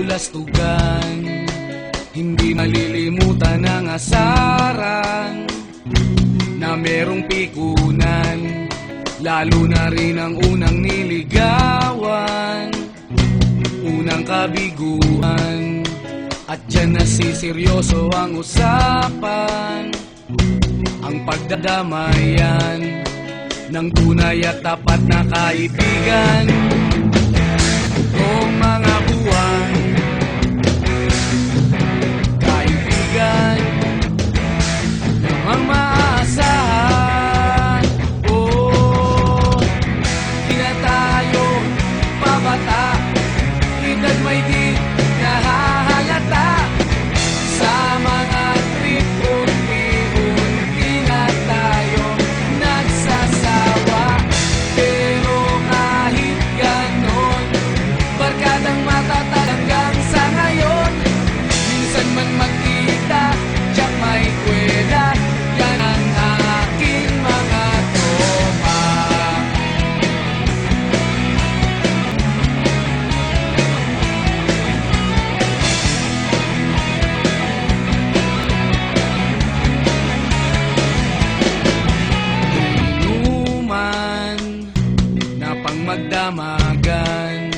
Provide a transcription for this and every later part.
kabulastugan, hindi malilimutan ang asaran na merong pikunan, lalo na rin ang unang niligawan, unang kabiguan. At dyan nasiseryoso ang usapan, ang pagdadamayan ng tunay at tapat na kaibigan. Noong mga buwan, kaibigan namang maaasahan. Oh, di na tayo pabata, edad may di nahahalata. Sa mga trip, unti-unti na tayo nagsasawa. Pero kahit ganon, barkadang matatag hanggang sa ngayon. Minsan man magkita, tiyak may kwela, yan ang aking mga tropa. Inuman na pang magdamagan,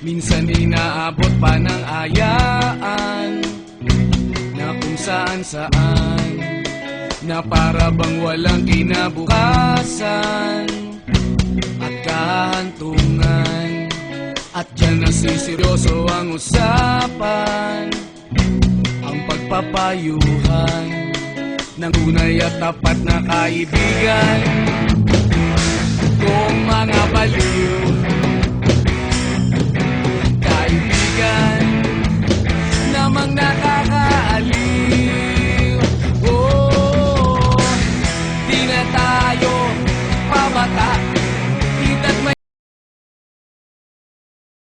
minsan inaabot pa ng ayaan, na kung saan-saan, na para bang walang kinabukasan at kahantungan. At dyan nasiseryoso ang usapan, ang pagpapayuhan ng tunay at tapat na kaibigan.